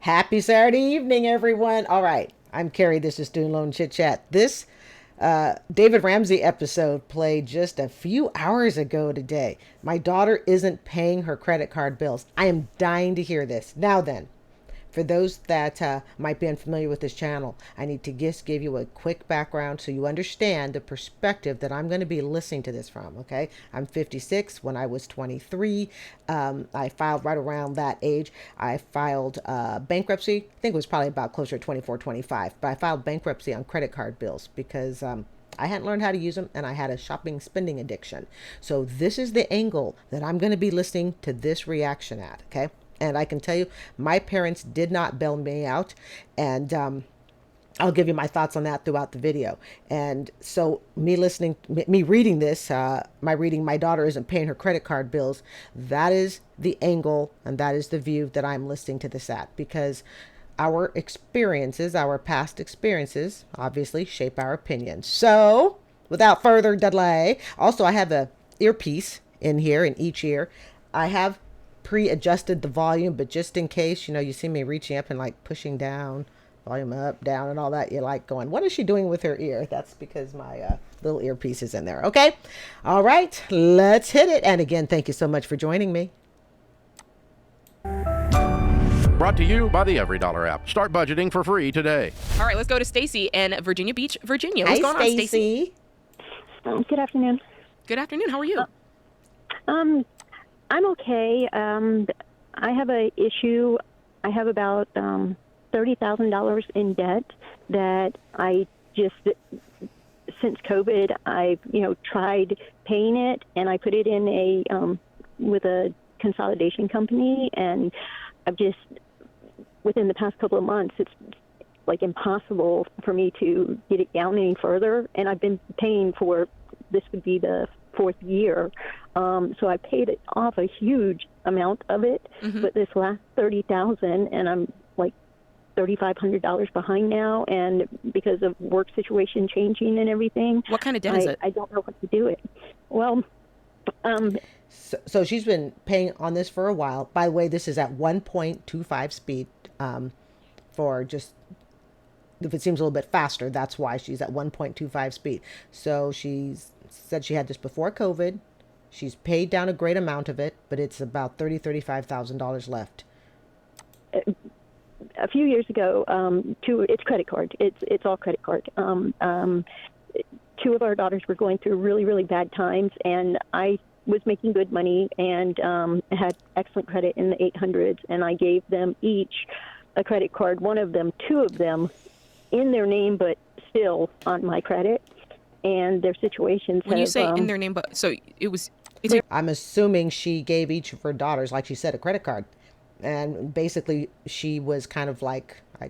Happy Saturday evening, everyone. All right, I'm Carrie. This is Student Loan Chit-Chat. This David Ramsey episode played just a few hours ago today. My daughter isn't paying her credit card bills. I am dying to hear this. Now then, for those that might be unfamiliar with this channel, I need to just give you a quick background so you understand the perspective that I'm going to be listening to this from, okay? I'm 56. When I was 23, I filed right around that age. I filed bankruptcy. I think it was probably about closer to 24, 25. But I filed bankruptcy on credit card bills because I hadn't learned how to use them and I had a shopping spending addiction. So this is the angle that I'm going to be listening to this reaction at, okay? And I can tell you, my parents did not bail me out. And I'll give you my thoughts on that throughout the video. And so me reading this, my daughter isn't paying her credit card bills. That is the angle and that is the view that I'm listening to this at. Because our experiences, our past experiences, obviously shape our opinions. So without further delay, also I have a earpiece in here in each ear. I have pre-adjusted the volume, but just in case, you see me reaching up and like pushing down, volume up, down, and all that, you're like going, what is she doing with her ear? That's because my little earpiece is in there. Okay. All right, let's hit it. And again, thank you so much for joining me. Brought to you by the Every Dollar app. Start budgeting for free today. All right, let's go to Stacy in Virginia Beach, Virginia. What's Hi, going on, Stacy? Good afternoon. Good afternoon. How are you? I'm okay. I have a issue. I have about $30,000 in debt that I just, since COVID, I've tried paying it, and I put it in with a consolidation company, and I've just, within the past couple of months, it's like impossible for me to get it down any further, and I've been paying for, this would be the fourth year. So I paid it off a huge amount of it, but this last $30,000, and I'm like $3,500 behind now, and because of work situation changing and everything. What kind of debt is it? I don't know what to do it. Well, So she's been paying on this for a while. By the way, this is at 1.25 speed. For just, if it seems a little bit faster, that's why she's at 1.25 speed. So she's said she had this before COVID. She's paid down a great amount of it, but it's about $35,000 left. A few years ago, it's credit card. It's all credit card. Two of our daughters were going through really, really bad times, and I was making good money and had excellent credit in the 800s, and I gave them each a credit card, two of them in their name, but still on my credit. And their situations When you say in their name, but so it was. I'm assuming she gave each of her daughters, like she said, a credit card. And basically, she was kind of like, I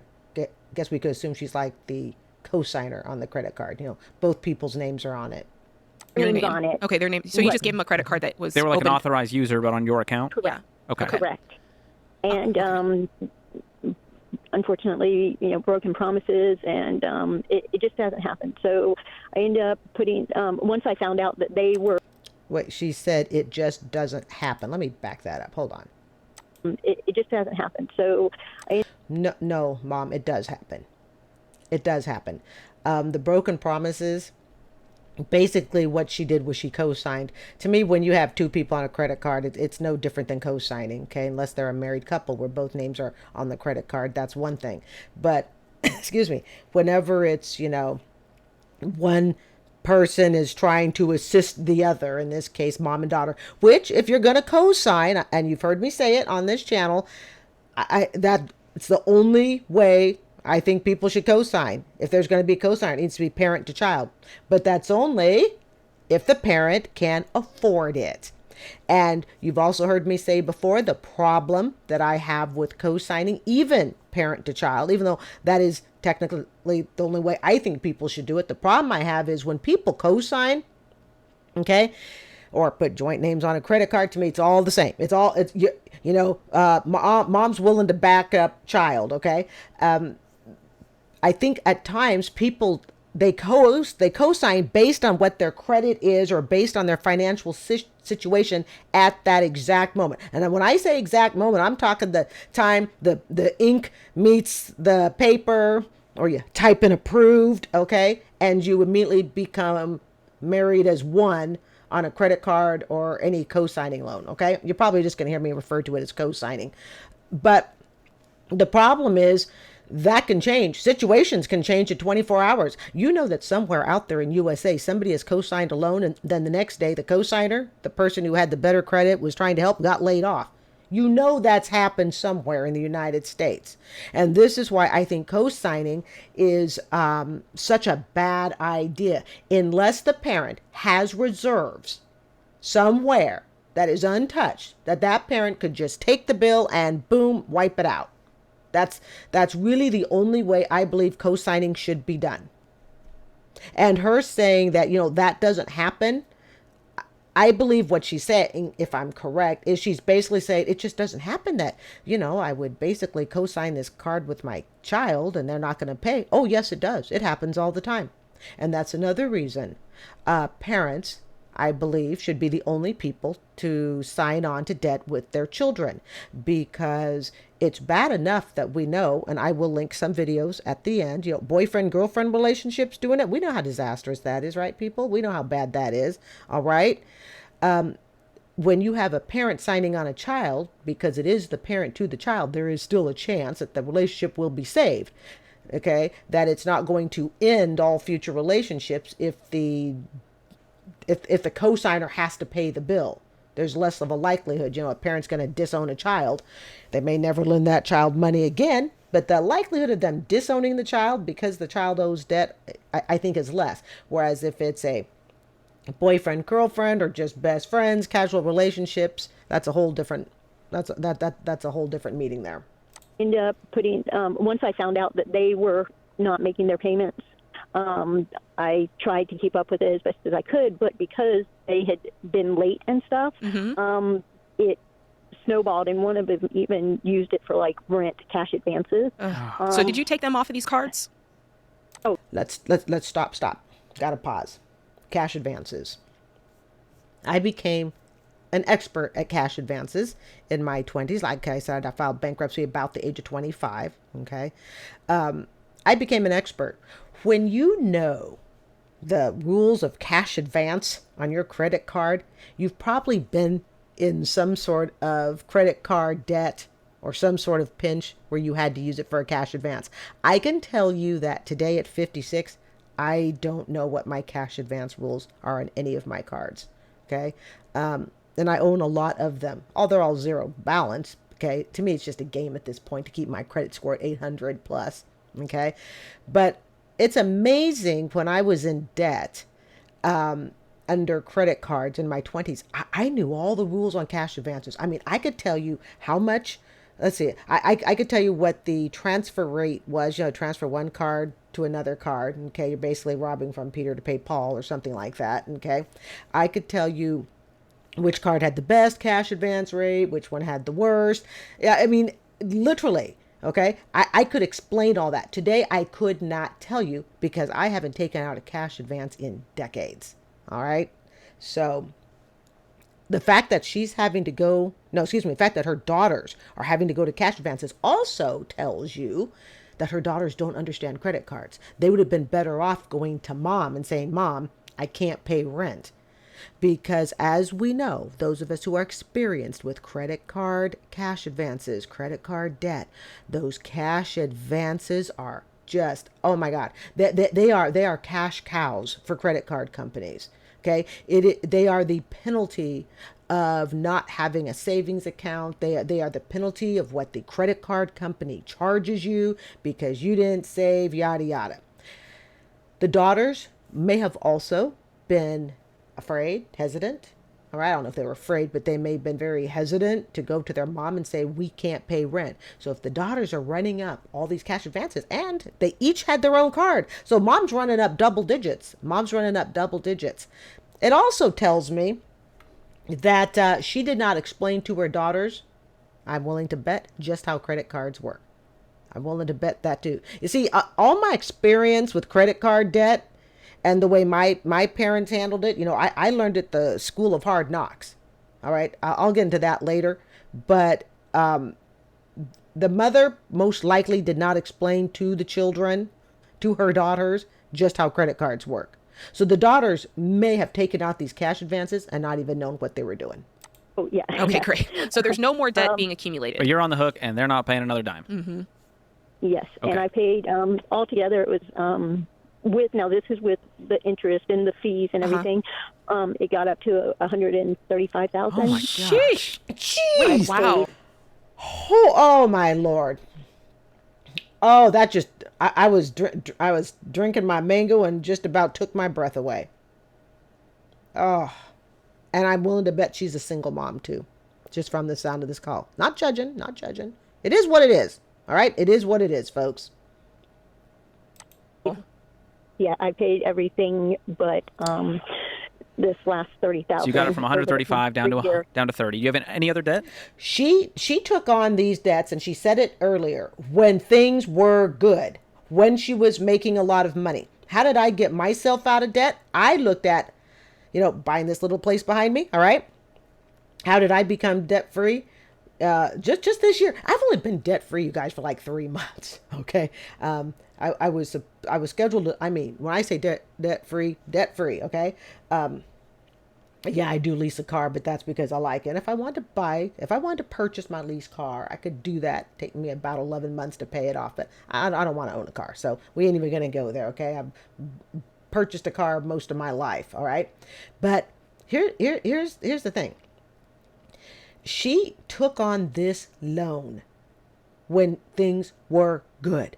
guess we could assume she's like the co-signer on the credit card. Both people's names are on it. Your name on it. Okay, their name. So you just gave them a credit card that was. They were like open. an authorized user, but on your account? Correct. Yeah. Okay. Correct. And unfortunately, broken promises, and it just hasn't happened. So I ended up putting, once I found out that they were. Wait, she said it just doesn't happen. Let me back that up. Hold on. It just hasn't happened. So No, Mom, it does happen. It does happen. The broken promises, basically what she did was she co-signed. To me, when you have two people on a credit card, it's no different than co-signing, okay? Unless they're a married couple where both names are on the credit card, that's one thing. But, excuse me, whenever it's, one person is trying to assist the other, in this case, mom and daughter, which if you're going to co-sign, and you've heard me say it on this channel, it's the only way I think people should co-sign. If there's going to be a co-sign, it needs to be parent to child. But that's only if the parent can afford it. And you've also heard me say before the problem that I have with co-signing, even parent to child, even though that is technically the only way I think people should do it. The problem I have is when people co-sign, okay, or put joint names on a credit card, to me, it's all the same. Mom's willing to back up child, okay? I think at times people they co-sign based on what their credit is or based on their financial situation at that exact moment. And when I say exact moment, I'm talking the time the ink meets the paper, or you type in approved, okay, and you immediately become married as one on a credit card or any co-signing loan, okay? You're probably just going to hear me refer to it as co-signing. But the problem is that can change. Situations can change in 24 hours. You know that somewhere out there in USA, somebody has co-signed a loan, and then the next day, the co-signer, the person who had the better credit, was trying to help, got laid off. You know that's happened somewhere in the United States. And this is why I think co-signing is such a bad idea. Unless the parent has reserves somewhere that is untouched, that parent could just take the bill and boom, wipe it out. That's really the only way I believe co-signing should be done. And her saying that, that doesn't happen, I believe what she's saying, if I'm correct, is she's basically saying it just doesn't happen that, I would basically co-sign this card with my child and they're not going to pay. Oh, yes, it does. It happens all the time. And that's another reason parents, I believe, should be the only people to sign on to debt with their children, because it's bad enough that we know, and I will link some videos at the end, boyfriend, girlfriend relationships doing it. We know how disastrous that is, right, people? We know how bad that is. All right. When you have a parent signing on a child, because it is the parent to the child, there is still a chance that the relationship will be saved. Okay. That it's not going to end all future relationships if the co-signer has to pay the bill. There's less of a likelihood, a parent's going to disown a child. They may never lend that child money again, but the likelihood of them disowning the child because the child owes debt, I think, is less. Whereas if it's a boyfriend, girlfriend, or just best friends, casual relationships, that's a whole different meeting there. Ended up putting, once I found out that they were not making their payments, I tried to keep up with it as best as I could, but because they had been late and stuff, it snowballed, and one of them even used it for like rent cash advances. So did you take them off of these cards? Oh, let's stop. Gotta pause. Cash advances. I became an expert at cash advances in my 20s. Like I said, I filed bankruptcy about the age of 25. Okay. I became an expert. When you know the rules of cash advance on your credit card, you've probably been in some sort of credit card debt or some sort of pinch where you had to use it for a cash advance. I can tell you that today at 56, I don't know what my cash advance rules are on any of my cards. Okay. And I own a lot of them. All they're all zero balance. Okay. To me, it's just a game at this point to keep my credit score at 800 plus. Okay. But it's amazing, when I was in debt under credit cards in my 20s, I knew all the rules on cash advances. I mean, I could tell you how much, let's see, I could tell you what the transfer rate was, transfer one card to another card. Okay. You're basically robbing from Peter to pay Paul or something like that. Okay. I could tell you which card had the best cash advance rate, which one had the worst. Yeah. I mean, literally. Okay. I could explain all that. Today, I could not tell you because I haven't taken out a cash advance in decades. All right. So the fact that the fact that her daughters are having to go to cash advances also tells you that her daughters don't understand credit cards. They would have been better off going to mom and saying, Mom, I can't pay rent. Because as we know, those of us who are experienced with credit card cash advances, credit card debt, those cash advances are just, oh my God, they are cash cows for credit card companies. Okay. They are the penalty of not having a savings account. They are the penalty of what the credit card company charges you because you didn't save, yada, yada. The daughters may have also been afraid, hesitant. All right, I don't know if they were afraid, but they may have been very hesitant to go to their mom and say, we can't pay rent. So if the daughters are running up all these cash advances, and they each had their own card, so mom's running up double digits. It also tells me that she did not explain to her daughters, I'm willing to bet, just how credit cards work. I'm willing to bet that too. You see, all my experience with credit card debt and the way my parents handled it, I learned at the School of Hard Knocks. All right. I'll get into that later. But the mother most likely did not explain to the children, to her daughters, just how credit cards work. So the daughters may have taken out these cash advances and not even known what they were doing. Oh, yeah. Okay, Yeah. great. So there's no more debt being accumulated. But you're on the hook, and they're not paying another dime. Yes, Okay. and I paid altogether. It was this is with the interest and the fees and everything. It got up to $135,000. Oh my gosh. Sheesh. Jeez. Wow. Oh my Lord. Oh, that just, I was drinking my mango and just about took my breath away. Oh, and I'm willing to bet she's a single mom too, just from the sound of this call. Not judging. It is what it is. All right. It is what it is, folks. Yeah, I paid everything, but this last $30,000. So you got it from 135 down to 30. You have any other debt? She took on these debts, and she said it earlier, when things were good, when she was making a lot of money. How did I get myself out of debt? I looked at, buying this little place behind me. All right. How did I become debt free? Just this year. I've only been debt free, you guys, for like 3 months. Okay. I was scheduled to, when I say debt free. Okay. Yeah, I do lease a car, but that's because I like it. And if I wanted to purchase my lease car, I could do that. Take me about 11 months to pay it off, but I don't want to own a car. So we ain't even going to go there. Okay. I've purchased a car most of my life. All right. But here's the thing. She took on this loan when things were good.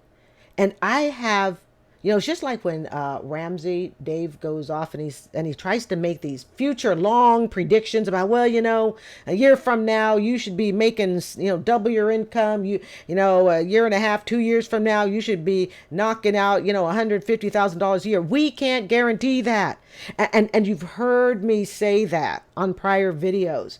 And I have, it's just like when Ramsey, Dave goes off and he tries to make these future long predictions about, a year from now, you should be making, double your income. A year and a half, 2 years from now, you should be knocking out, $150,000 a year. We can't guarantee that. And you've heard me say that on prior videos.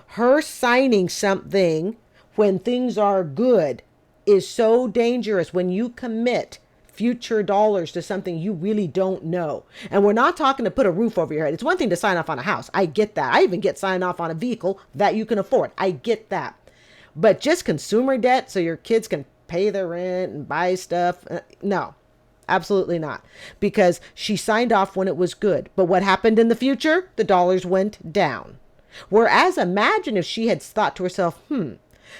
Her signing something when things are good is so dangerous when you commit future dollars to something you really don't know. And we're not talking to put a roof over your head. It's one thing to sign off on a house. I get that. I even get signed off on a vehicle that you can afford. I get that. But just consumer debt so your kids can pay their rent and buy stuff. No, absolutely not. Because she signed off when it was good. But what happened in the future? The dollars went down. Whereas imagine if she had thought to herself,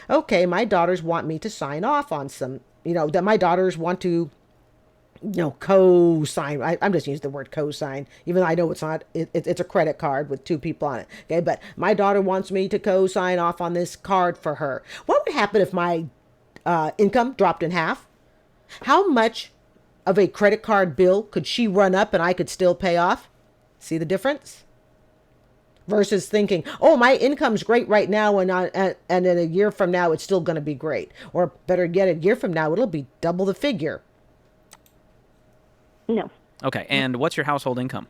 okay, my daughters want me to sign off on some, that my daughters want to, co-sign. I'm just using the word co-sign, even though I know it's not, it's a credit card with 2 people on it. Okay. But my daughter wants me to co-sign off on this card for her. What would happen if my income dropped in half? How much of a credit card bill could she run up and I could still pay off? See the difference? Versus thinking, oh, my income's great right now, and in a year from now, it's still going to be great. Or better yet, a year from now, it'll be double the figure. No. Okay, and what's your household income?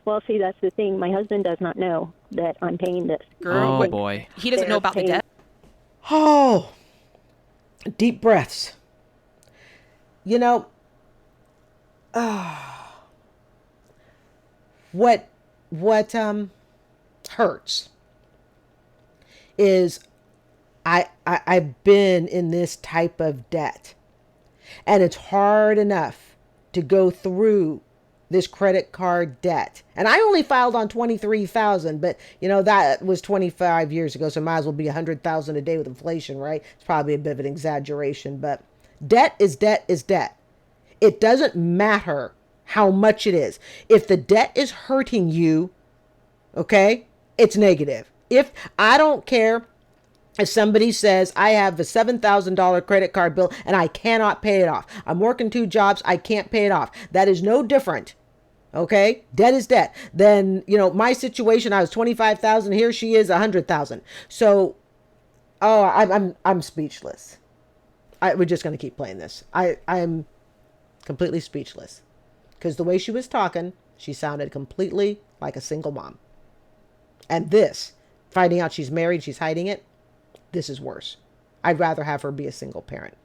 Well, see, that's the thing. My husband does not know that I'm paying this. Oh, boy. He doesn't know about the debt? Oh, deep breaths. What hurts is I've been in this type of debt, and it's hard enough to go through this credit card debt. And I only filed on 23,000, but that was 25 years ago. So it might as well be 100,000 a day with inflation, right? It's probably a bit of an exaggeration, but debt is debt is debt. It doesn't matter how much it is. If the debt is hurting you, okay, it's negative. If I don't care if somebody says I have a $7,000 credit card bill and I cannot pay it off. I'm working 2 jobs. I can't pay it off. That is no different. Okay. Debt is debt. Then, my situation, I was 25,000. Here she is 100,000. So, I'm speechless. We're just going to keep playing this. I'm completely speechless because the way she was talking, she sounded completely like a single mom. And this, finding out she's married, she's hiding it. This is worse. I'd rather have her be a single parent.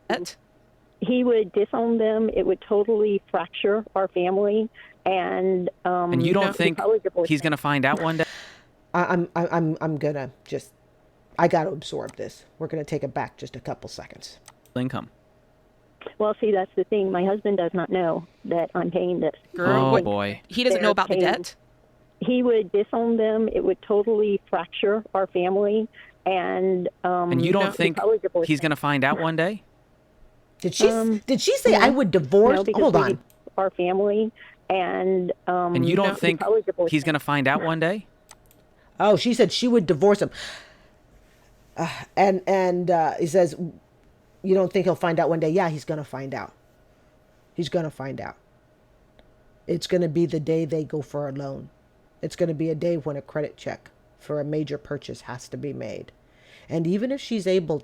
Debt? He would disown them. It would totally fracture our family. And you don't think he's going to find out one day? I'm gonna just, I gotta absorb this. We're gonna take it back just a couple seconds. Income. Well, see, that's the thing. My husband does not know that I'm paying this. Girl, Oh, boy. He doesn't know about the debt? He would disown them. It would totally fracture our family. And you don't think he's going to find out one day? Did she say I would divorce? No, Hold on. Our family. And you don't think he's going to find out one day? Oh, she said she would divorce him. And he says, you don't think he'll find out one day? Yeah, he's going to find out. He's going to find out. It's going to be the day they go for a loan. It's going to be a day when a credit check for a major purchase has to be made. And even if she's able,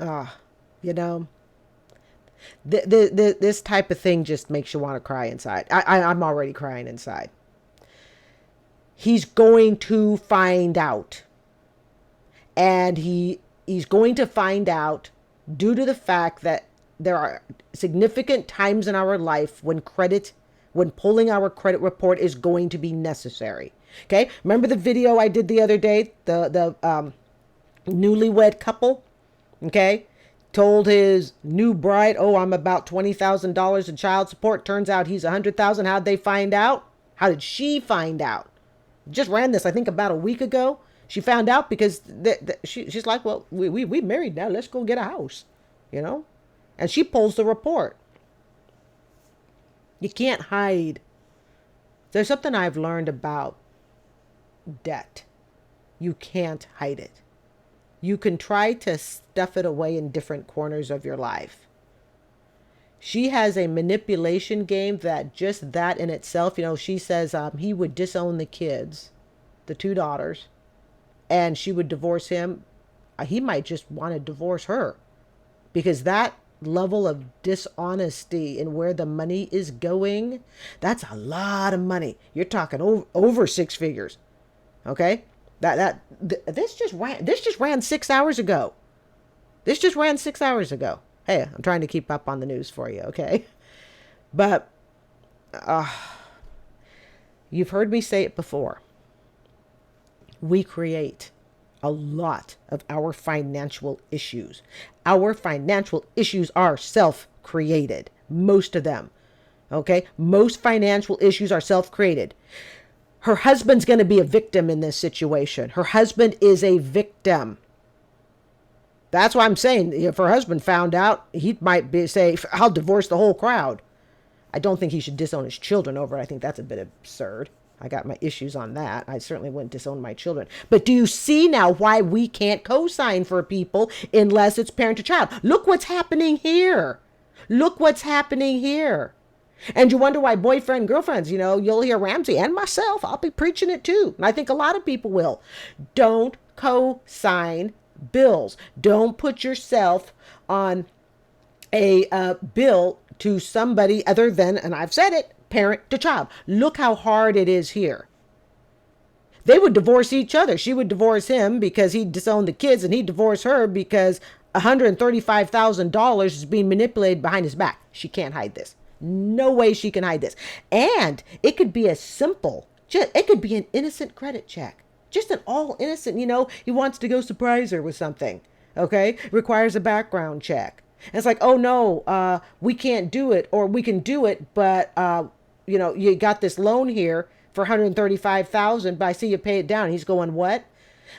you know, this type of thing just makes you want to cry inside. I'm already crying inside. He's going to find out. And he's going to find out due to the fact that there are significant times in our life when pulling our credit report is going to be necessary. Okay? Remember the video I did the other day? The newlywed couple? Okay? Told his new bride, oh, I'm about $20,000 in child support. Turns out he's $100,000. How'd they find out? How did she find out? Just ran this, I think, about a week ago. She found out because she's like, well, we married now. Let's go get a house, you know? And she pulls the report. You can't hide. There's something I've learned about debt. You can't hide it. You can try to stuff it away in different corners of your life. She has a manipulation game that just that in itself, you know, she says he would disown the kids, the two daughters, and she would divorce him. He might just want to divorce her because that level of dishonesty in where the money is going, that's a lot of money. You're talking over six figures. Okay? This just ran 6 hours ago. This just ran 6 hours ago. Hey, I'm trying to keep up on the news for you, okay? But you've heard me say it before. We create a lot of our financial issues. Our financial issues are self-created. Most of them. Okay? Most financial issues are self-created. Her husband's going to be a victim in this situation. Her husband is a victim. That's why I'm saying if her husband found out, he might say, I'll divorce the whole crowd. I don't think he should disown his children over it. I think that's a bit absurd. I got my issues on that. I certainly wouldn't disown my children. But do you see now why we can't co-sign for people unless it's parent to child? Look what's happening here. Look what's happening here. And you wonder why boyfriend, girlfriends, you know, you'll hear Ramsey and myself, I'll be preaching it too. And I think a lot of people will. Don't co-sign bills. Don't put yourself on a bill to somebody other than, and I've said it, parent to child. Look how hard it is here. They would divorce each other. She would divorce him because he disowned the kids, and he'd divorce her because $135,000 is being manipulated behind his back. She can't hide this. No way she can hide this. And it could be as simple, it could be an innocent credit check. Just an all innocent, you know, he wants to go surprise her with something. Okay? Requires a background check. And it's like, oh no, we can't do it, or we can do it, but you know, you got this loan here for $135,000, but I see you pay it down. And he's going, what?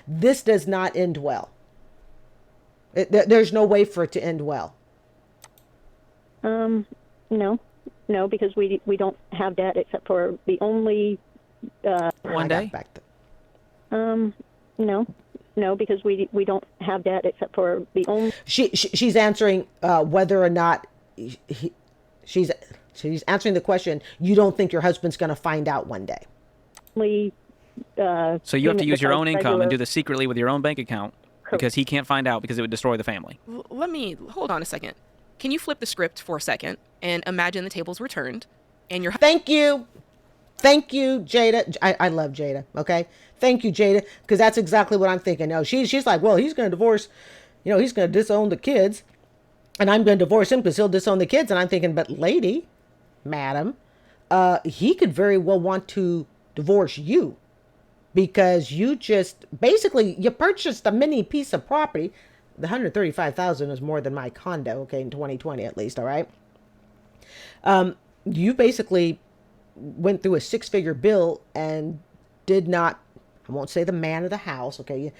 This does not end well. There's no way for it to end well. No, because we don't have debt except for the only. One day. No, because we don't have debt except for the only. She's answering whether or not she's answering the question. You don't think your husband's going to find out one day? So you have to use your own income and do this secretly with your own bank account because he can't find out because it would destroy the family. Let me hold on a second. Can you flip the script for a second and imagine the tables were turned and your Thank you. Thank you, Jada. I love Jada. Okay. Thank you, Jada. Because that's exactly what I'm thinking. No, she's like, well, he's going to divorce, he's going to disown the kids. And I'm going to divorce him because he'll disown the kids. And I'm thinking, but lady, madam, he could very well want to divorce you because you just basically you purchased a mini piece of property. The 135,000 is more than my condo. Okay. In 2020, at least. All right. You basically went through a 6-figure bill and did not, I won't say the man of the house. Okay.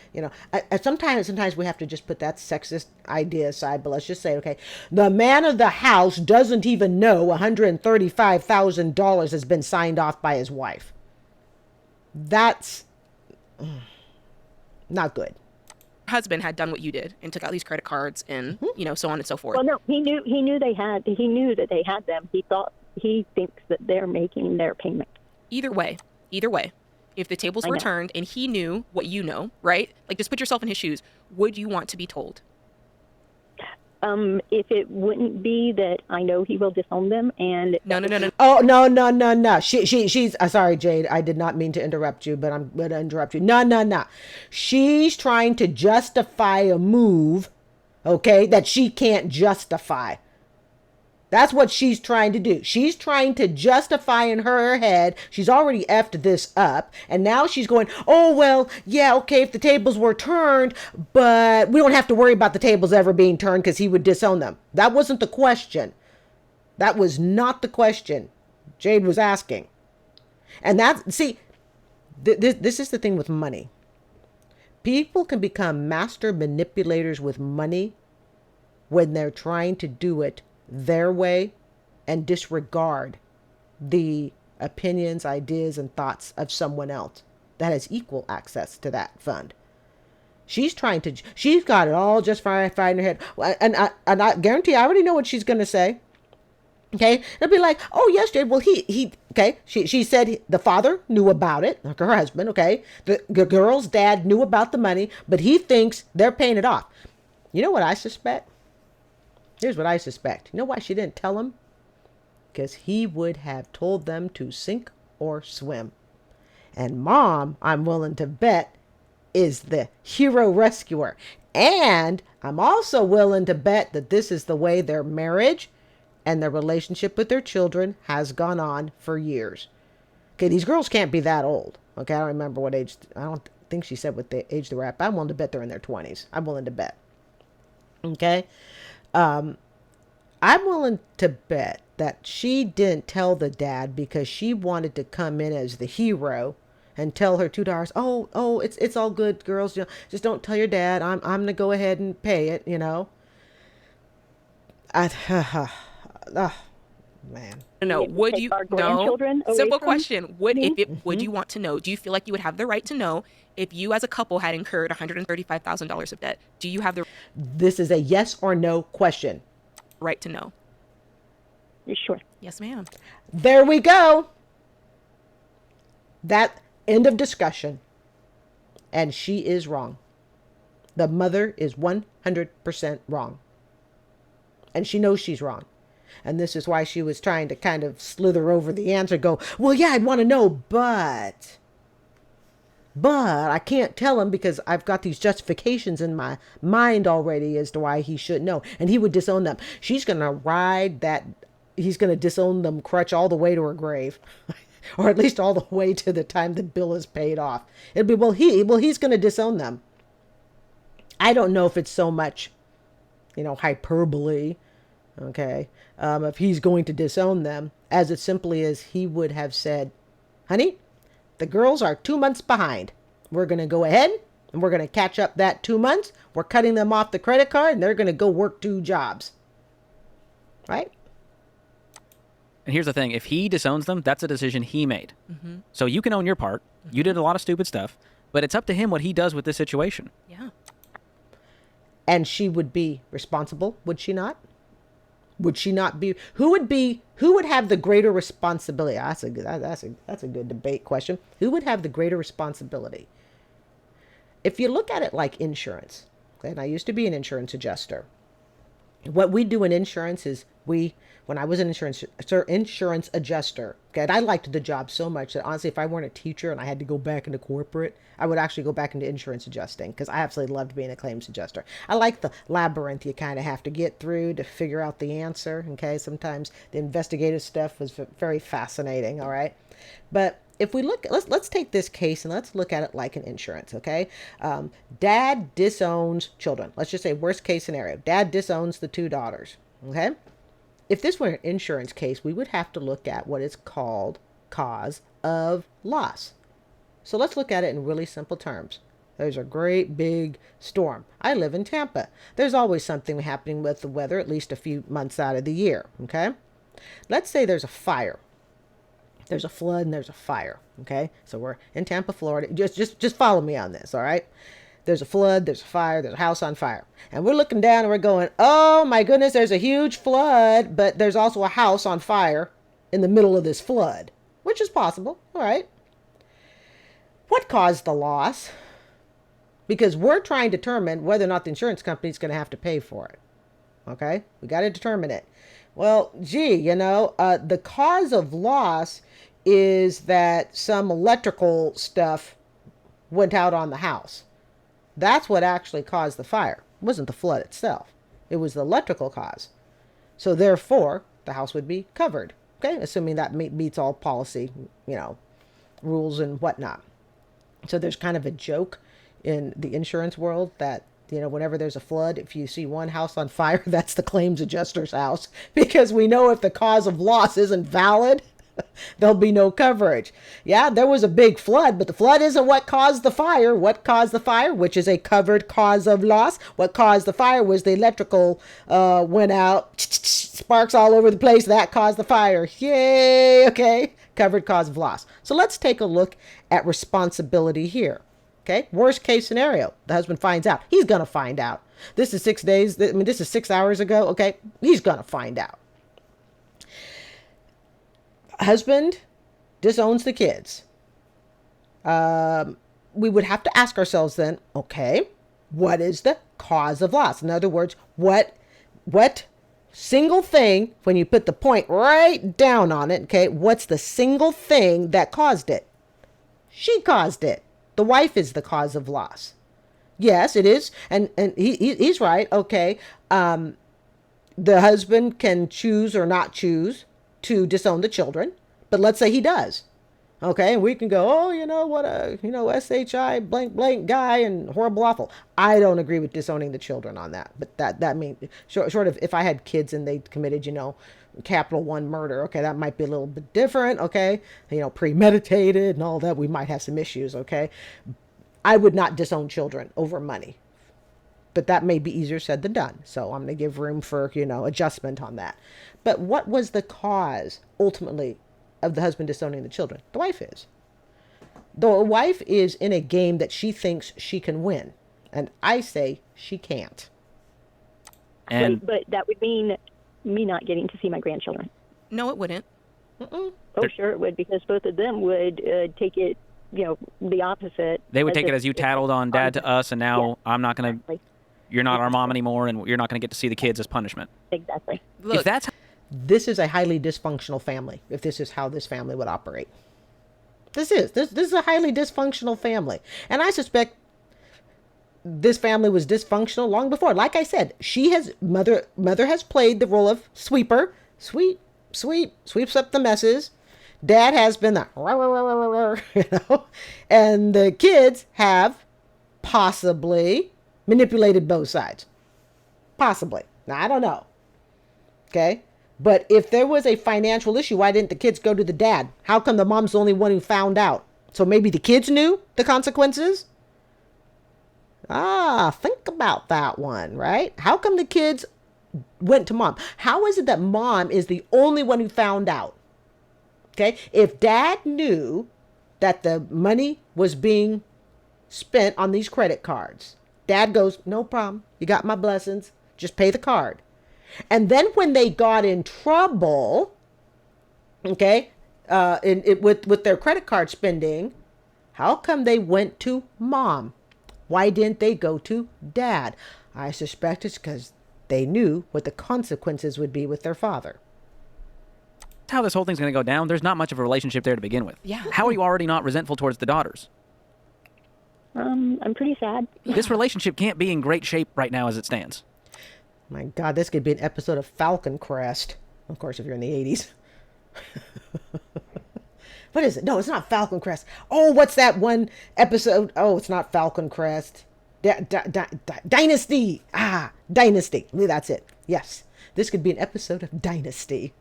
Sometimes we have to just put that sexist idea aside, but let's just say, okay, the man of the house doesn't even know $135,000 has been signed off by his wife. That's not good. Husband had done what you did and took out these credit cards and so on and so forth. Well, no, he knew that they had them. He thinks that they're making their payment. Either way, if the tables were turned and he knew what you know, right? Like, just put yourself in his shoes. Would you want to be told? If it wouldn't be that I know he will disown them and No. Oh, no. She's sorry, Jade. I did not mean to interrupt you, but I'm going to interrupt you. No. She's trying to justify a move, okay, that she can't justify. That's what she's trying to do. She's trying to justify in her head. She's already effed this up. And now she's going, oh, well, yeah, okay, if the tables were turned, but we don't have to worry about the tables ever being turned because he would disown them. That wasn't the question. That was not the question Jade was asking. And this is the thing with money. People can become master manipulators with money when they're trying to do it their way and disregard the opinions, ideas, and thoughts of someone else that has equal access to that fund. She's got it all just fine in her head. And I guarantee I already know what she's going to say. Okay. It'll be like, oh, yes, Jade. Well, okay. She said the father knew about it, like her husband. Okay. The girl's dad knew about the money, but he thinks they're paying it off. You know what I suspect? Here's what I suspect. You know why she didn't tell him? Because he would have told them to sink or swim. And Mom, I'm willing to bet, is the hero rescuer. And I'm also willing to bet that this is the way their marriage and their relationship with their children has gone on for years. Okay, these girls can't be that old. Okay, I don't remember what age. I don't think she said what the age they were at. But I'm willing to bet they're in their 20s. I'm willing to bet. Okay. I'm willing to bet that she didn't tell the dad because she wanted to come in as the hero and tell her two daughters, oh, it's all good, girls. Just don't tell your dad. I'm gonna go ahead and pay it. Man. No, would you? No. Simple question. Would you want to know? Do you feel like you would have the right to know if you as a couple had incurred $135,000 of debt? Do you have the? This is a yes or no question. Right to know. Sure. Yes, ma'am. There we go. That end of discussion. And she is wrong. The mother is 100% wrong. And she knows she's wrong. And this is why she was trying to kind of slither over the answer, go, well, yeah, I'd want to know, but I can't tell him because I've got these justifications in my mind already as to why he should know. And he would disown them. She's going to ride that. He's going to disown them crutch all the way to her grave. Or at least all the way to the time the bill is paid off. It'll be, he's going to disown them. I don't know if it's so much, hyperbole. Okay. If he's going to disown them, as it simply as he would have said, honey, the girls are 2 months behind. We're going to go ahead and we're going to catch up that 2 months. We're cutting them off the credit card and they're going to go work 2 jobs. Right? And here's the thing. If he disowns them, that's a decision he made. Mm-hmm. So you can own your part. Mm-hmm. You did a lot of stupid stuff, but it's up to him what he does with this situation. Yeah. And she would be responsible, would she not? Would she not be? Who would have the greater responsibility? That's a good debate question. Who would have the greater responsibility? If you look at it like insurance, and I used to be an insurance adjuster. What we do in insurance is when I was an insurance adjuster, okay, and I liked the job so much that honestly, if I weren't a teacher and I had to go back into corporate, I would actually go back into insurance adjusting because I absolutely loved being a claims adjuster. I like the labyrinth you kind of have to get through to figure out the answer. Okay, sometimes the investigative stuff was very fascinating. All right, but if we look, let's take this case and let's look at it like an insurance. Okay, dad disowns children. Let's just say worst case scenario, dad disowns the two daughters. Okay. If this were an insurance case, we would have to look at what is called cause of loss. So let's look at it in really simple terms. There's a great big storm. I live in Tampa. There's always something happening with the weather, at least a few months out of the year. Okay. Let's say there's a fire. There's a flood and there's a fire. Okay. So we're in Tampa, Florida. Just follow me on this. All right. There's a flood, there's a fire, there's a house on fire. And we're looking down and we're going, oh my goodness, there's a huge flood, but there's also a house on fire in the middle of this flood, which is possible. All right. What caused the loss? Because we're trying to determine whether or not the insurance company is going to have to pay for it. Okay. We got to determine it. Well, the cause of loss is that some electrical stuff went out on the house. That's what actually caused the fire. It wasn't the flood itself. It was the electrical cause. So therefore, the house would be covered. Okay, assuming that meets all policy, rules and whatnot. So there's kind of a joke in the insurance world that, whenever there's a flood, if you see one house on fire, that's the claims adjuster's house. Because we know if the cause of loss isn't valid, there'll be no coverage. Yeah, there was a big flood, but the flood isn't what caused the fire. What caused the fire, which is a covered cause of loss. What caused the fire was the electrical went out, sparks all over the place. That caused the fire. Yay, okay, covered cause of loss. So let's take a look at responsibility here. Okay, worst case scenario, the husband finds out. He's going to find out. This is 6 days. This is 6 hours ago. Okay, he's going to find out. Husband disowns the kids. We would have to ask ourselves then, okay, what is the cause of loss? In other words, what single thing, when you put the point right down on it, okay, what's the single thing that caused it? She caused it. The wife is the cause of loss. Yes, it is. And he's right. Okay. The husband can choose or not choose to disown the children, but let's say he does. Okay, and we can go, oh, what a, SHI blank blank guy and horrible awful. I don't agree with disowning the children on that, but that means short of if I had kids and they committed, capital one murder, okay, that might be a little bit different, okay, premeditated and all that, we might have some issues, okay. I would not disown children over money. But that may be easier said than done. So I'm going to give room for, adjustment on that. But what was the cause, ultimately, of the husband disowning the children? The wife is. The wife is in a game that she thinks she can win. And I say she can't. And but that would mean me not getting to see my grandchildren. No, it wouldn't. Oh, sure it would, because both of them would take it, the opposite. They would take it as you tattled on dad to us, and now I'm not going to... You're not our mom anymore, and you're not going to get to see the kids as punishment. Exactly. Look, if that's this is a highly dysfunctional family. If this is how this family would operate, this is a highly dysfunctional family, and I suspect this family was dysfunctional long before. Like I said, mother has played the role of sweeper, sweeps up the messes. Dad has been the and the kids have possibly manipulated both sides. Possibly. Now, I don't know. Okay. But if there was a financial issue, why didn't the kids go to the dad? How come the mom's the only one who found out? So maybe the kids knew the consequences? Think about that one, right? How come the kids went to mom? How is it that mom is the only one who found out? Okay. If dad knew that the money was being spent on these credit cards, dad goes, no problem. You got my blessings. Just pay the card. And then when they got in trouble, okay, with their credit card spending, how come they went to mom? Why didn't they go to dad? I suspect it's because They knew what the consequences would be with their father. That's how this whole thing's going to go down. There's not much of a relationship there to begin with. Yeah. How are you already not resentful towards the daughters? I'm pretty sad. This relationship can't be in great shape right now as it stands. My God, this could be an episode of Falcon Crest. Of course, if you're in the 80s. What is it? No, it's not Falcon Crest. Oh, what's that one episode? Oh, it's not Falcon Crest. Dynasty. Dynasty. That's it. Yes. This could be an episode of Dynasty.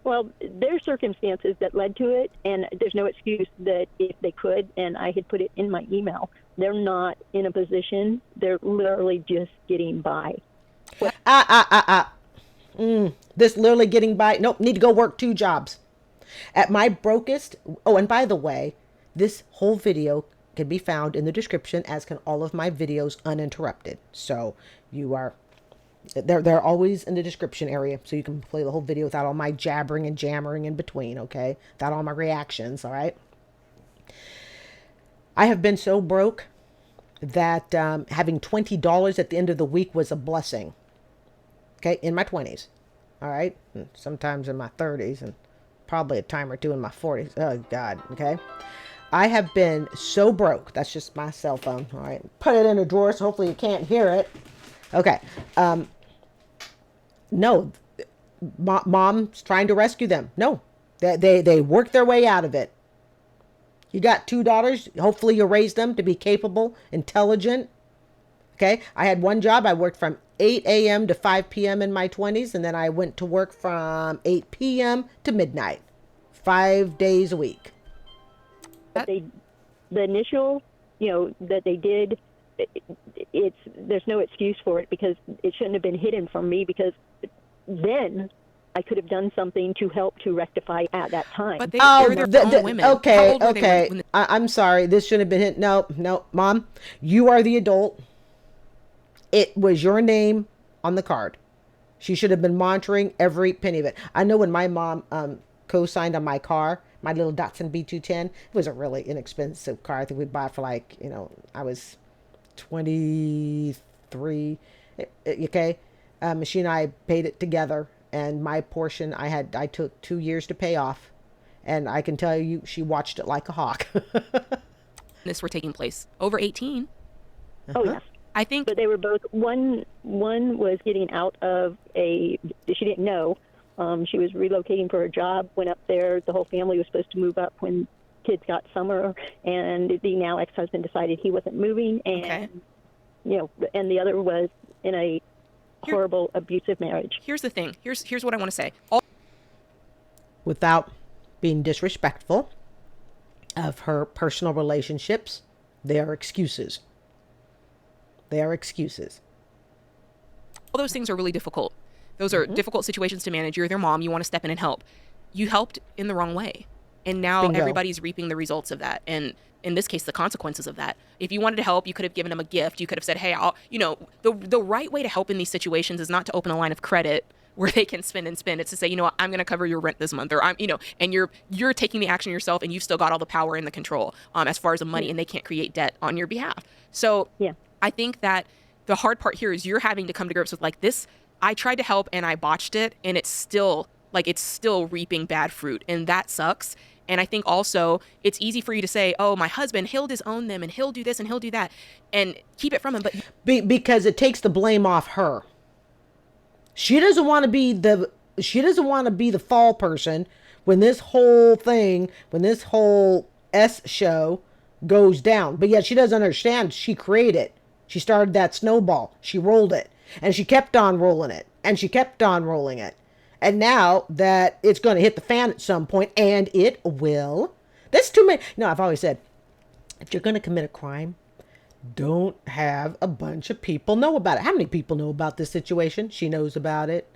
Well, there's circumstances that led to it, and there's no excuse that if they could, and I had put it in my email, they're not in a position. They're literally just getting by. This literally getting by. Nope, need to go work 2 jobs. At my brokest. Oh, and by the way, this whole video can be found in the description, as can all of my videos uninterrupted. So they're always in the description area, so you can play the whole video without all my jabbering and jammering in between, okay? Without all my reactions, all right? I have been so broke that having $20 at the end of the week was a blessing. Okay, in my 20s, all right? And sometimes in my 30s, and probably a time or two in my 40s. Oh, God, okay? I have been so broke. That's just my cell phone, all right? Put it in a drawer, so hopefully you can't hear it. Okay. No, mom's trying to rescue them. No, they work their way out of it. You got 2 daughters. Hopefully you raise them to be capable, intelligent. Okay. I had one job. I worked from 8 a.m. to 5 p.m. in my 20s. And then I went to work from 8 p.m. to midnight, 5 days a week. But the initial, that they did, there's no excuse for it, because it shouldn't have been hidden from me, because then I could have done something to help to rectify at that time. But they're their own women. Okay. I'm sorry. This shouldn't have been hidden. No, Mom, you are the adult. It was your name on the card. She should have been monitoring every penny of it. I know when my mom co-signed on my car, my little Datsun B210, it was a really inexpensive car. I think we bought it for I was 23. Okay. She and I paid it together, and my portion I took 2 years to pay off, and I can tell you she watched it like a hawk. This were taking place over 18. Oh, yes. I think, but they were both, one was getting out of she didn't know. She was relocating for a job, went up there. The whole family was supposed to move up when kids got summer, and the now ex-husband decided he wasn't moving, and and the other was in a horrible abusive marriage. Here's the thing. Here's what I want to say. Without being disrespectful of her personal relationships, they are excuses. They are excuses. All those things are really difficult. Those are difficult situations to manage. You're their mom. You want to step in and help. You helped in the wrong way. And now Bingo. Everybody's reaping the results of that. And in this case, the consequences of that. If you wanted to help, you could have given them a gift. You could have said, hey, the right way to help in these situations is not to open a line of credit where they can spend and spend. It's to say, I'm going to cover your rent this month, or and you're taking the action yourself, and you've still got all the power and the control as far as the money, and they can't create debt on your behalf. So I think that the hard part here is you're having to come to grips with this. I tried to help and I botched it, and it's still reaping bad fruit, and that sucks. And I think also it's easy for you to say, oh, my husband, he'll disown them and he'll do this and he'll do that, and keep it from him. But because it takes the blame off her. She doesn't want to be the fall person when this whole S show goes down. But yet she doesn't understand. She created it. She started that snowball. She rolled it. And she kept on rolling it. And she kept on rolling it. And now that it's going to hit the fan at some point, and it will. That's too many. I've always said, if you're going to commit a crime, don't have a bunch of people know about it. How many people know about this situation? She knows about it.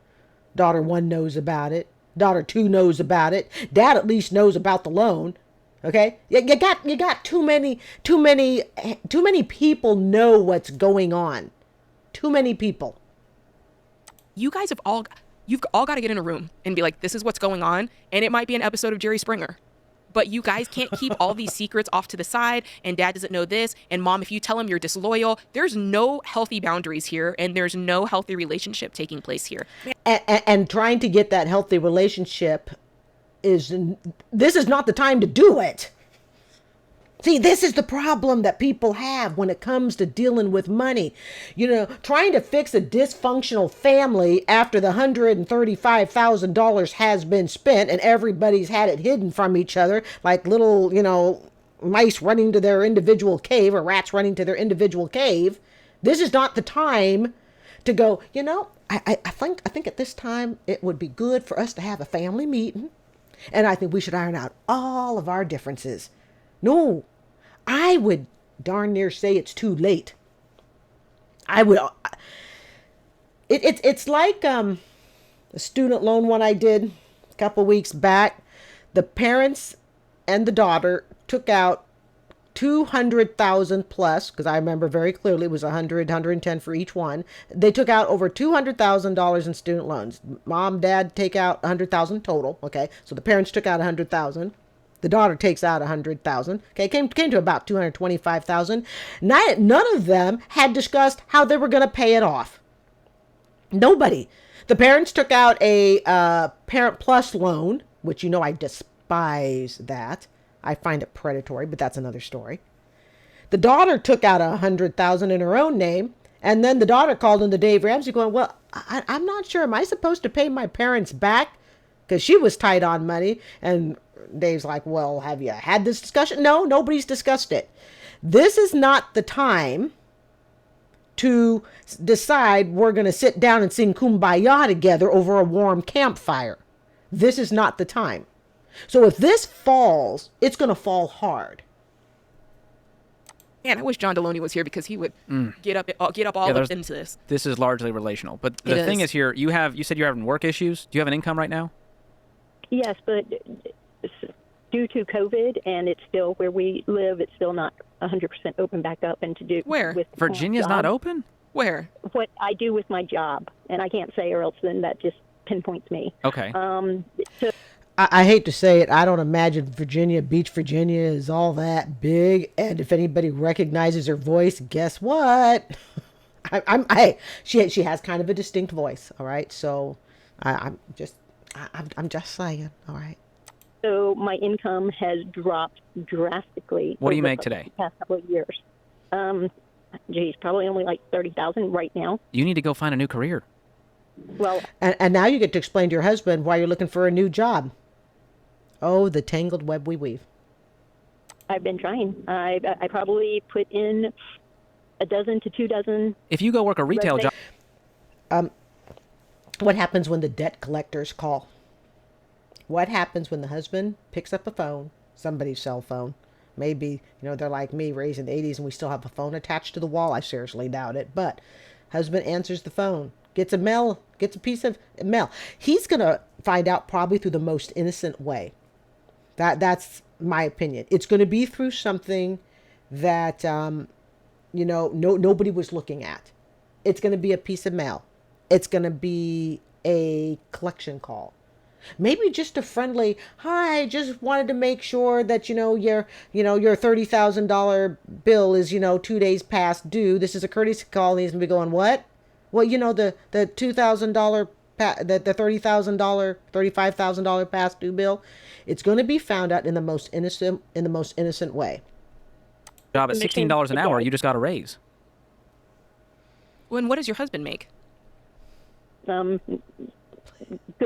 Daughter 1 knows about it. Daughter 2 knows about it. Dad at least knows about the loan. Okay? You got too many people know what's going on. Too many people. You've all got to get in a room and be like, this is what's going on. And it might be an episode of Jerry Springer. But you guys can't keep all these secrets off to the side, and dad doesn't know this, and mom, if you tell him you're disloyal, there's no healthy boundaries here, and there's no healthy relationship taking place here. And trying to get that healthy relationship this is not the time to do it. See, this is the problem that people have when it comes to dealing with money. Trying to fix a dysfunctional family after the $135,000 has been spent and everybody's had it hidden from each other like little, mice running to their individual cave or rats running to their individual cave. This is not the time to go, I think at this time it would be good for us to have a family meeting. And I think we should iron out all of our differences. No, I would darn near say it's too late. I would. It's like the student loan one I did a couple weeks back. The parents and the daughter took out $200,000 plus, because I remember very clearly it was 110 for each one. They took out over $200,000 in student loans. Mom, dad take out 100,000 total. Okay, so the parents took out 100,000. The daughter takes out 100,000. Okay, came to about 225,000. None of them had discussed how they were going to pay it off. Nobody. The parents took out a Parent Plus loan, which I despise that. I find it predatory, but that's another story. The daughter took out 100,000 in her own name, and then the daughter called into Dave Ramsey going, well, I'm not sure. Am I supposed to pay my parents back? Because she was tight on money. And Dave's like, well, have you had this discussion? No, nobody's discussed it. This is not the time to decide we're going to sit down and sing Kumbaya together over a warm campfire. This is not the time. So if this falls, it's going to fall hard. Man, I wish John Deloney was here because he would get up all up into this. This is largely relational. But the thing is here, you said you're having work issues. Do you have an income right now? Yes, but due to COVID and it's still where we live, it's still not 100% open back up. And to do where with Virginia's not open? Where? What I do with my job, and I can't say, or else then that just pinpoints me. Okay. So I hate to say it, I don't imagine Beach, Virginia is all that big. And if anybody recognizes her voice, guess what? She has kind of a distinct voice. All right. So I'm just saying. All right. So my income has dropped drastically. What do you make today? The past couple of years. Probably only like 30,000 right now. You need to go find a new career. Well, and now you get to explain to your husband why you're looking for a new job. Oh, the tangled web we weave. I've been trying. I probably put in a dozen to 2 dozen. If you go work a retail job. What happens when the debt collectors call? What happens when the husband picks up a phone, somebody's cell phone? Maybe, they're like me, raised in the 80s, and we still have a phone attached to the wall. I seriously doubt it. But husband answers the phone, gets a piece of mail. He's going to find out probably through the most innocent way. That's my opinion. It's going to be through something that, nobody was looking at. It's going to be a piece of mail. It's going to be a collection call. Maybe just a friendly, hi, just wanted to make sure that, your $30,000 bill is, 2 days past due. This is a courtesy call. And he's going to be going, what? Well, the $2,000, the $30,000, $35,000 past due bill. It's going to be found out in the most innocent way. Job at $16 an hour, you just got a raise. When what does your husband make? Good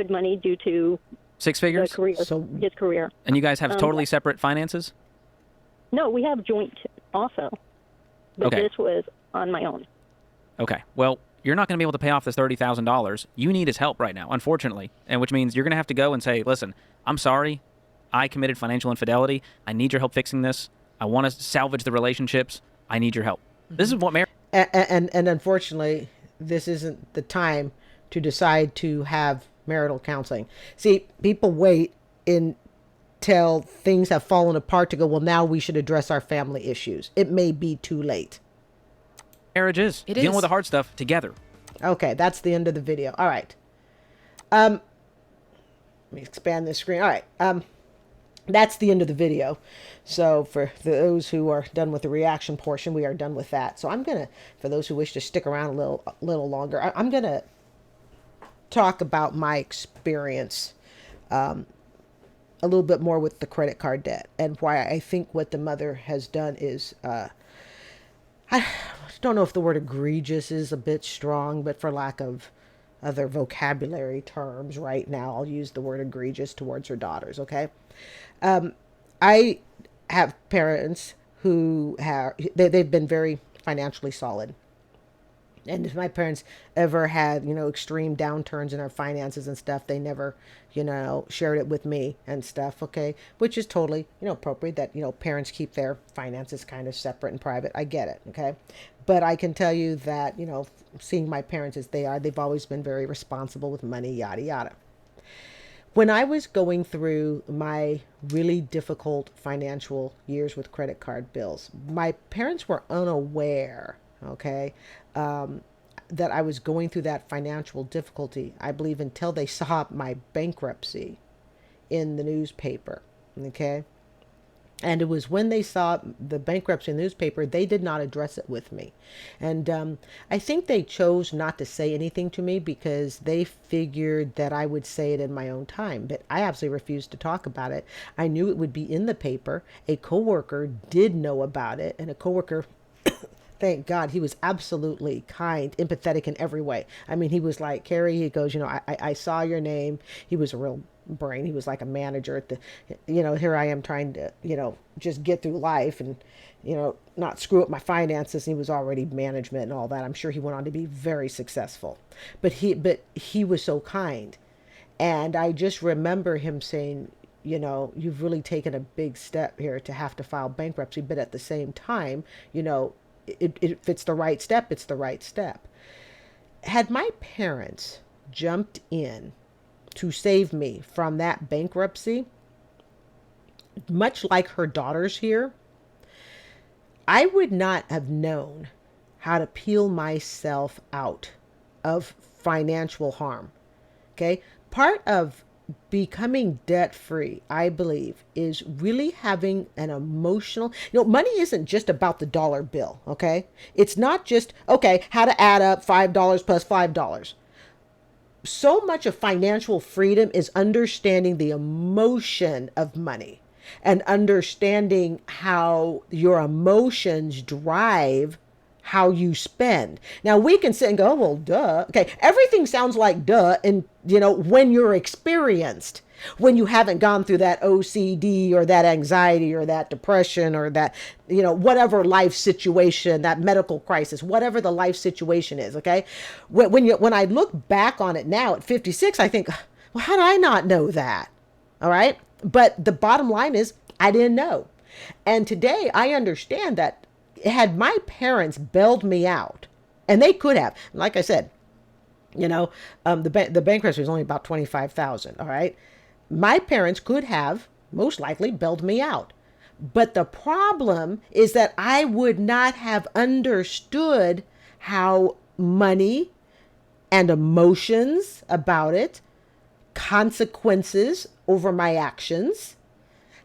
money due to 6 figures? His career. And you guys have totally separate finances? No, we have joint also. But Okay. This was on my own. Okay. Well, you're not going to be able to pay off this $30,000. You need his help right now, unfortunately. And which means you're going to have to go and say, listen, I'm sorry. I committed financial infidelity. I need your help fixing this. I want to salvage the relationships. I need your help. Mm-hmm. This is what marriage... And unfortunately, this isn't the time to decide to have marital counseling. See, people wait until things have fallen apart to go, well, now we should address our family issues. It may be too late. Marriage is. It Dealing is. with the hard stuff together. Okay, that's the end of the video. All right. Let me expand this screen. All right. That's the end of the video. So for those who are done with the reaction portion, we are done with that. So I'm gonna, for those who wish to stick around a little longer, I'm gonna talk about my experience a little bit more with the credit card debt, and why I think what the mother has done is, I don't know if the word egregious is a bit strong, but for lack of other vocabulary terms right now, I'll use the word egregious towards her daughters, okay? I have parents who they've been very financially solid. And if my parents ever had, extreme downturns in their finances and stuff, they never, shared it with me and stuff, okay? Which is totally, appropriate that, parents keep their finances kind of separate and private. I get it, okay? But I can tell you that, seeing my parents as they are, they've always been very responsible with money, yada, yada. When I was going through my really difficult financial years with credit card bills, my parents were unaware, okay, that I was going through that financial difficulty, I believe, until they saw my bankruptcy in the newspaper, okay? And it was when they saw the bankruptcy in the newspaper, they did not address it with me. And I think they chose not to say anything to me because they figured that I would say it in my own time. But I absolutely refused to talk about it. I knew it would be in the paper. A coworker did know about it, and a coworker, thank God, he was absolutely kind, empathetic in every way. I mean, he was like, Carrie, he goes, I saw your name. He was a real brain. He was like a manager at the, here I am trying to, just get through life and, not screw up my finances. And he was already management and all that. I'm sure he went on to be very successful, but he was so kind. And I just remember him saying, you've really taken a big step here to have to file bankruptcy. But at the same time, if it's the right step, it's the right step. Had my parents jumped in to save me from that bankruptcy, much like her daughters here, I would not have known how to peel myself out of financial harm. Okay? Part of becoming debt free, I believe, is really having an emotional, money isn't just about the dollar bill. Okay. It's not just, okay, how to add up $5 plus $5. So much of financial freedom is understanding the emotion of money and understanding how your emotions drive how you spend. Now we can sit and go, oh, well, duh. Okay. Everything sounds like duh. And when you're experienced, when you haven't gone through that OCD or that anxiety or that depression or that, whatever life situation, that medical crisis, whatever the life situation is. Okay. When I look back on it now at 56, I think, well, how did I not know that? All right. But the bottom line is I didn't know. And today I understand that had my parents bailed me out, and they could have, like I said, the bankruptcy was only about $25,000. All right. My parents could have most likely bailed me out. But the problem is that I would not have understood how money and emotions about it, consequences over my actions,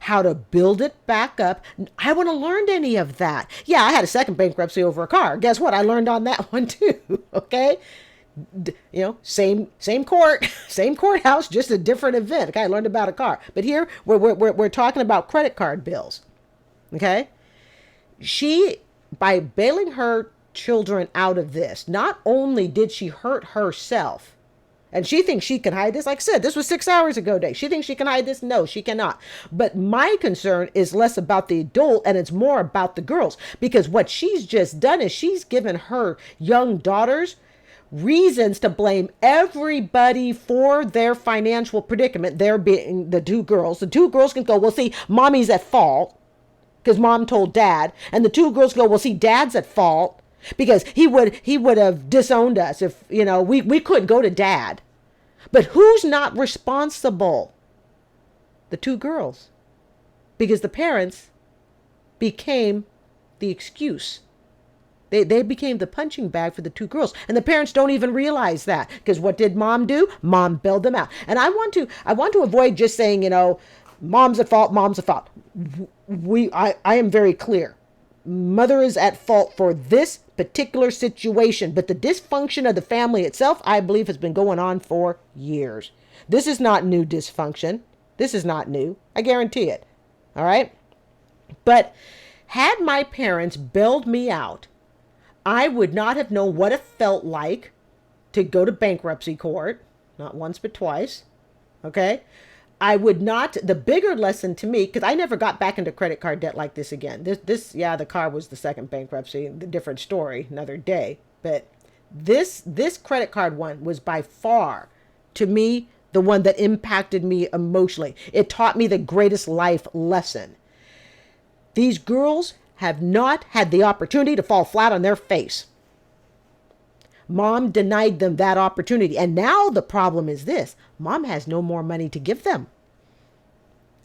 how to build it back up. I wouldn't have learned any of that. Yeah, I had a second bankruptcy over a car. Guess what? I learned on that one too. Okay. Same court, same courthouse, just a different event. Okay. I learned about a car, but here we're talking about credit card bills. Okay. She, by bailing her children out of this, not only did she hurt herself, and she thinks she can hide this. Like I said, this was 6 hours ago day. She thinks she can hide this. No, she cannot. But my concern is less about the adult and it's more about the girls, because what she's just done is she's given her young daughters reasons to blame everybody for their financial predicament. There being the two girls. The two girls can go, well, see, mommy's at fault because mom told dad. And the two girls go, well, see, dad's at fault because he would have disowned us if, we couldn't go to dad. But who's not responsible? The two girls. Because the parents became the excuse. They became the punching bag for the two girls. And the parents don't even realize that. Because what did mom do? Mom bailed them out. And I want to avoid just saying, Mom's at fault. Mom's at fault. I am very clear. Mother is at fault for this particular situation, but the dysfunction of the family itself, I believe, has been going on for years. This is not new dysfunction. This is not new. I guarantee it. All right. But had my parents bailed me out, I would not have known what it felt like to go to bankruptcy court, not once, but twice. Okay. I would not, the bigger lesson to me, because I never got back into credit card debt like this again. Yeah, the car was the second bankruptcy, the different story, another day. But this credit card one was by far, to me, the one that impacted me emotionally. It taught me the greatest life lesson. These girls have not had the opportunity to fall flat on their face. Mom denied them that opportunity. And now the problem is this. Mom has no more money to give them.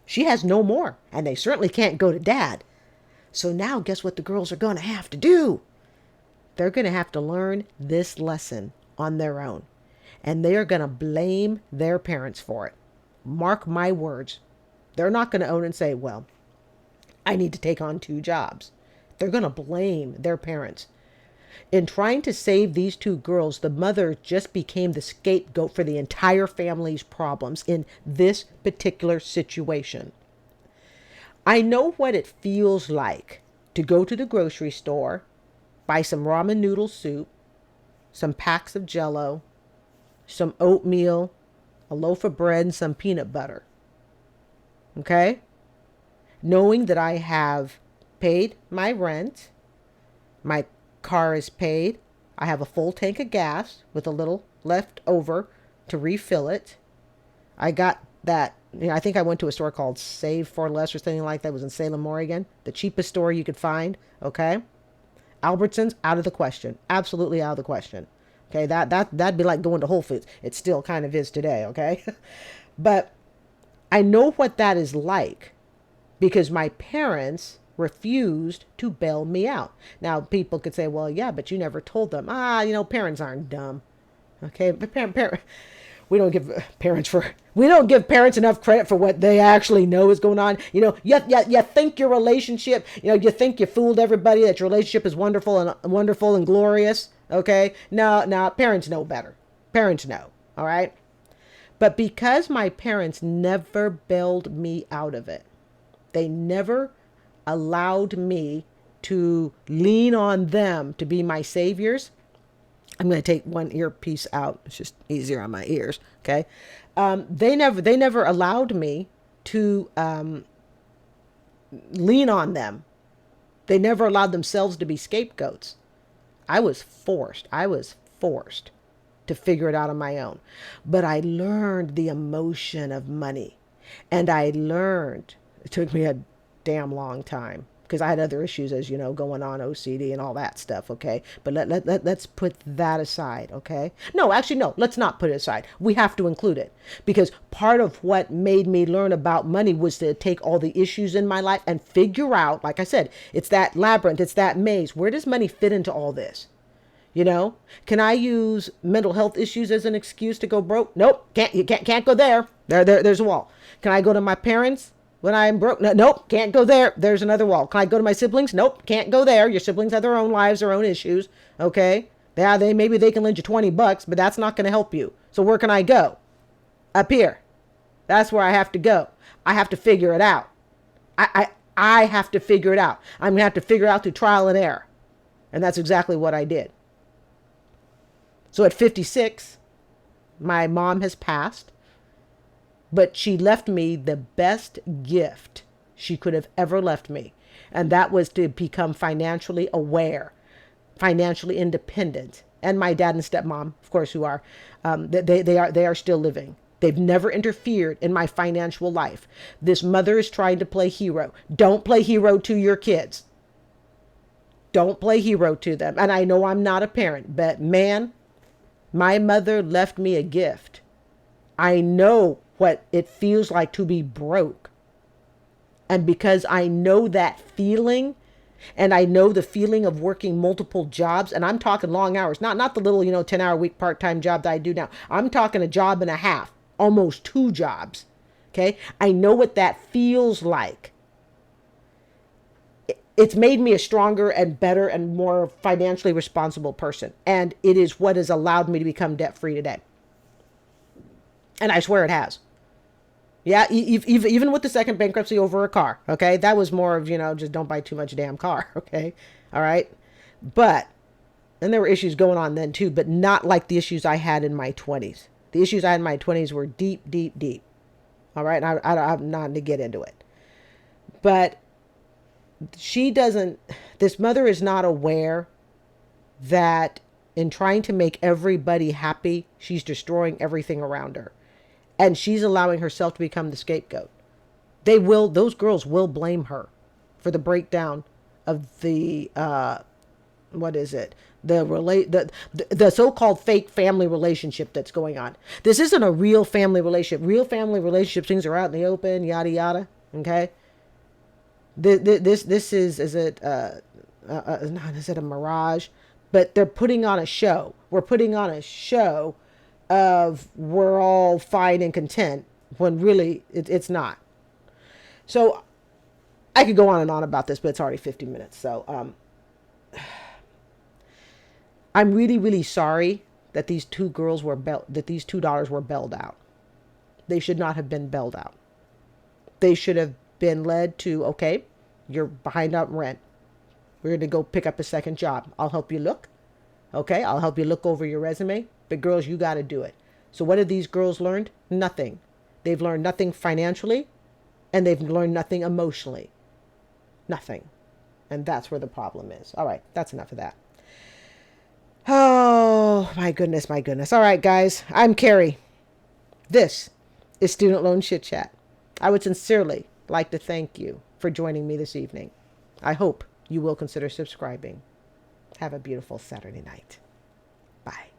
She has no more. And they certainly can't go to dad. So now guess what the girls are going to have to do? They're going to have to learn this lesson on their own. And they are going to blame their parents for it. Mark my words. They're not going to own and say, well, I need to take on 2 jobs. They're going to blame their parents. In trying to save these 2 girls, the mother just became the scapegoat for the entire family's problems in this particular situation. I know what it feels like to go to the grocery store, buy some ramen noodle soup, some packs of Jell-O, some oatmeal, a loaf of bread, and some peanut butter. Okay? Knowing that I have paid my rent, my car is paid, I have a full tank of gas with a little left over to refill it. I got that, I think I went to a store called Save for Less or something like that. It was in Salem, Oregon. The cheapest store you could find, okay? Albertsons, out of the question. Absolutely out of the question. Okay, that'd be like going to Whole Foods. It still kind of is today, okay? But I know what that is like because my parents refused to bail me out. Now, people could say, well, yeah, but you never told them. Parents aren't dumb. Okay, but we don't give parents enough credit for what they actually know is going on. You think your relationship, you think you fooled everybody that your relationship is wonderful and glorious. Okay, no, parents know better. Parents know. All right. But because my parents never bailed me out of it, they never allowed me to lean on them to be my saviors. I'm going to take one earpiece out. It's just easier on my ears. Okay. They never allowed me to lean on them. They never allowed themselves to be scapegoats. I was forced to figure it out on my own. But I learned the emotion of money. And it took me a damn long time because I had other issues, as you know, going on, OCD and all that stuff. Okay. But let's put that aside. Okay. No, let's not put it aside. We have to include it because part of what made me learn about money was to take all the issues in my life and figure out, like I said, it's that labyrinth, it's that maze. Where does money fit into all this? Can I use mental health issues as an excuse to go broke? Nope. You can't go there. There's a wall. Can I go to my parents when I'm broke? No, nope. Can't go there. There's another wall. Can I go to my siblings? Nope. Can't go there. Your siblings have their own lives, their own issues. Okay. Yeah, maybe they can lend you $20, but that's not going to help you. So where can I go? Up here. That's where I have to go. I have to figure it out. I have to figure it out. I'm going to have to figure it out through trial and error. And that's exactly what I did. So at 56, my mom has passed, but she left me the best gift she could have ever left me. And that was to become financially aware, financially independent. And my dad and stepmom, of course, who are, they are still living. They've never interfered in my financial life. This mother is trying to play hero. Don't play hero to your kids. Don't play hero to them. And I know I'm not a parent, but man, my mother left me a gift. I know what it feels like to be broke. And because I know that feeling, and I know the feeling of working multiple jobs, and I'm talking long hours, not the little, 10-hour week part-time job that I do now. I'm talking a job and a half, almost 2 jobs. Okay. I know what that feels like. It's made me a stronger and better and more financially responsible person. And it is what has allowed me to become debt free today. And I swear it has. Yeah, even with the second bankruptcy over a car, okay? That was more of, just don't buy too much damn car, okay? All right? But, and there were issues going on then too, but not like the issues I had in my 20s. The issues I had in my 20s were deep, deep, deep. All right? And I'm not to get into it. But this mother is not aware that in trying to make everybody happy, she's destroying everything around her. And she's allowing herself to become the scapegoat. Those girls will blame her for the breakdown of the, the so-called fake family relationship that's going on. This isn't a real family relationship. Real family relationships, things are out in the open, yada, yada. Okay. This is it a mirage? But they're putting on a show. We're putting on a show of we're all fine and content when really it's not. So I could go on and on about this, but it's already 50 minutes. So I'm really, really sorry that these two daughters were bailed out. They should not have been bailed out. They should have been led to, okay, you're behind on rent. We're going to go pick up a second job. I'll help you look. Okay, I'll help you look over your resume. But girls, you got to do it. So what have these girls learned? Nothing. They've learned nothing financially, and they've learned nothing emotionally. Nothing. And that's where the problem is. All right, that's enough of that. Oh, my goodness, my goodness. All right, guys, I'm Carrie. This is Student Loan Chit-Chat. I would sincerely like to thank you for joining me this evening. I hope you will consider subscribing. Have a beautiful Saturday night. Bye.